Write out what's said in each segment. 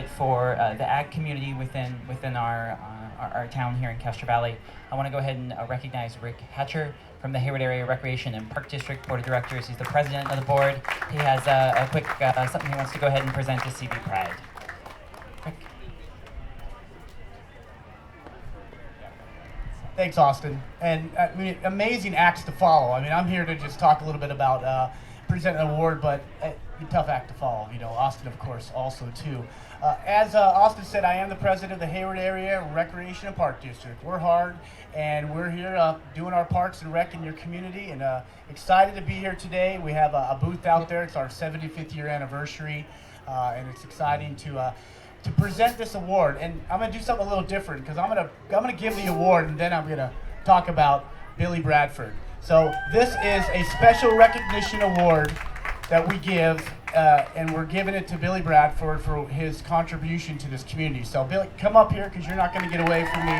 for the ag community within our town here in Castro Valley. I want to go ahead and recognize Rick Hatcher from the Hayward Area Recreation and Park District Board of Directors. He's the president of the board. He has a quick something he wants to go ahead and present to CB Pride. Rick. Thanks, Austin. And amazing acts to follow. I mean, I'm here to just talk a little bit about present an award, but a tough act to follow. You know, Austin, of course, also too. As Austin said, I am the president of the Hayward Area Recreation and Park District. We're hard, and we're here doing our parks and rec in your community, and excited to be here today. We have a booth out there. It's our 75th year anniversary, and it's exciting to present this award. And I'm going to do something a little different because I'm gonna give the award, and then I'm going to talk about Billy Bradford. So this is a special recognition award that we give, and we're giving it to Billy Bradford for his contribution to this community. So Billy, come up here because you're not going to get away from me.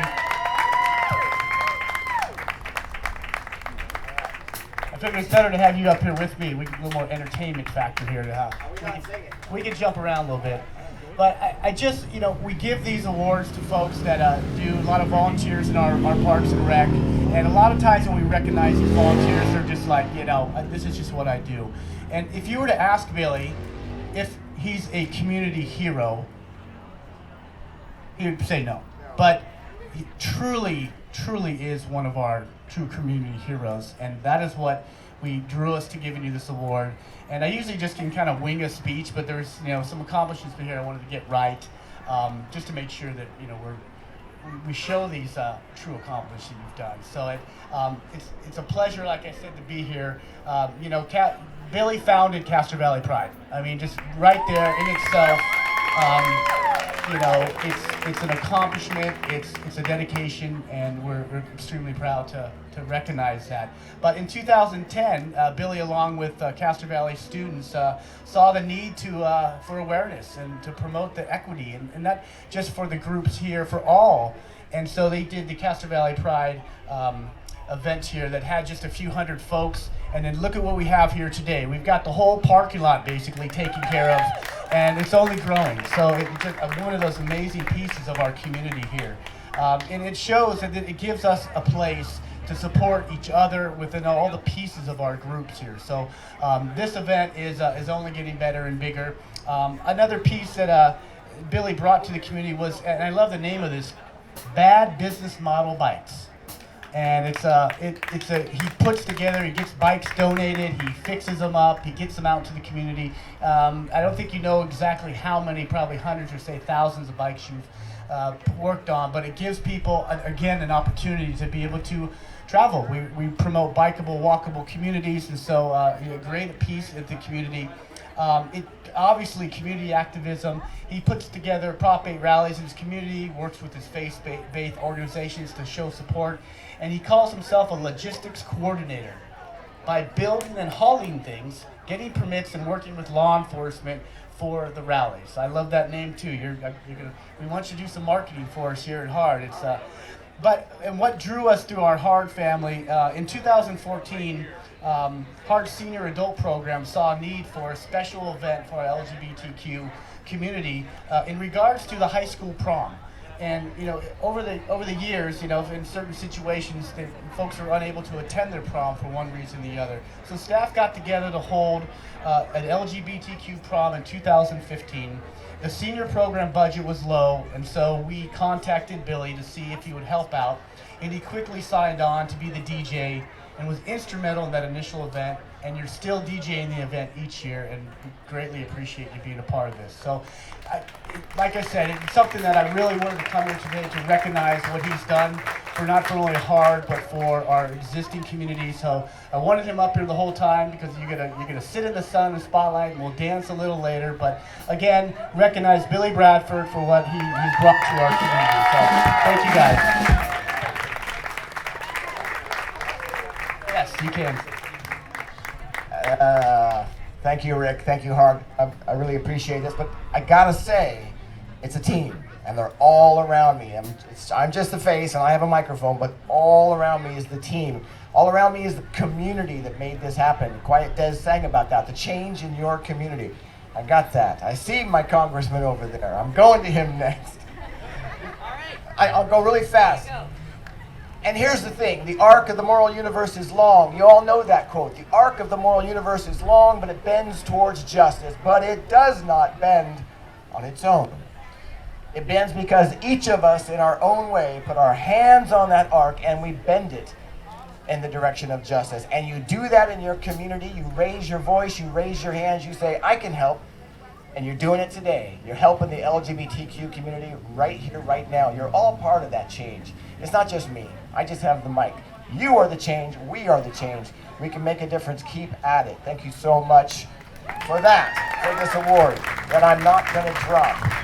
I figured it's better to have you up here with me. We get a little more entertainment factor here. We can jump around a little bit. But I just, you know, we give these awards to folks that do a lot of volunteers in our parks and rec. And a lot of times when we recognize these volunteers, they're just like, you know, this is just what I do. And if you were to ask Billy if he's a community hero, he would say no. But he truly is one of our true community heroes. And that is what drew us to giving you this award. And I usually just can kind of wing a speech, but there's, you know, some accomplishments here I wanted to get right, just to make sure that, you know, we show these true accomplishments you've done. So it's a pleasure, like I said, to be here. You know, Billy founded Castro Valley Pride. I mean, just right there in itself, you know, it's an accomplishment, it's a dedication, and we're extremely proud to recognize that. But in 2010, Billy, along with Castro Valley students, saw the need for awareness and to promote the equity, and not just for the groups here, for all. And so they did the Castro Valley Pride event here that had just a few hundred folks. And then look at what we have here today. We've got the whole parking lot basically taken care of, and it's only growing. So it's just one of those amazing pieces of our community here. And it shows that it gives us a place to support each other within all the pieces of our groups here. So this event is only getting better and bigger. Another piece that Billy brought to the community was, and I love the name of this, Bad Business Model Bikes. And he puts together, he gets bikes donated, he fixes them up, he gets them out to the community. I don't think you know exactly how many, probably hundreds or say thousands of bikes you've worked on, but it gives people, again, an opportunity to be able to travel. We promote bikeable, walkable communities, and so a great piece of the community. Obviously, community activism. He puts together Prop 8 rallies in his community, works with his faith-based organizations to show support, and he calls himself a logistics coordinator. By building and hauling things, getting permits, and working with law enforcement for the rallies. I love that name too. We want you to do some marketing for us here at Hard. And what drew us through our Hard family, in 2014, Hard Senior Adult Program saw a need for a special event for our LGBTQ community in regards to the high school prom. And you know, over the years, you know, in certain situations, folks are unable to attend their prom for one reason or the other. So staff got together to hold an LGBTQ prom in 2015. The senior program budget was low, and so we contacted Billy to see if he would help out. And he quickly signed on to be the DJ and was instrumental in that initial event. And you're still DJing the event each year, and we greatly appreciate you being a part of this. So, like I said, it's something that I really wanted to come here today to recognize what he's done for not only Hard, but for our existing community. So I wanted him up here the whole time because you're gonna sit in the sun in the spotlight, and we'll dance a little later. But again, recognize Billy Bradford for what he's brought to our community. So thank you guys. Yes, you can. Thank you, Rick. Thank you, Hard. I really appreciate this, but I gotta say, it's a team, and they're all around me. I'm just the face, and I have a microphone, but all around me is the team. All around me is the community that made this happen. Quiet Des sang about that, the change in your community. I got that. I see my congressman over there. I'm going to him next. I'll go really fast. And here's the thing, the arc of the moral universe is long. You all know that quote. The arc of the moral universe is long, but it bends towards justice. But it does not bend on its own. It bends because each of us, in our own way, put our hands on that arc and we bend it in the direction of justice. And you do that in your community. You raise your voice, you raise your hands, you say, I can help. And you're doing it today. You're helping the LGBTQ community right here, right now. You're all part of that change. It's not just me. I just have the mic. You are the change. We are the change. We can make a difference. Keep at it. Thank you so much for that, for this award that I'm not going to drop.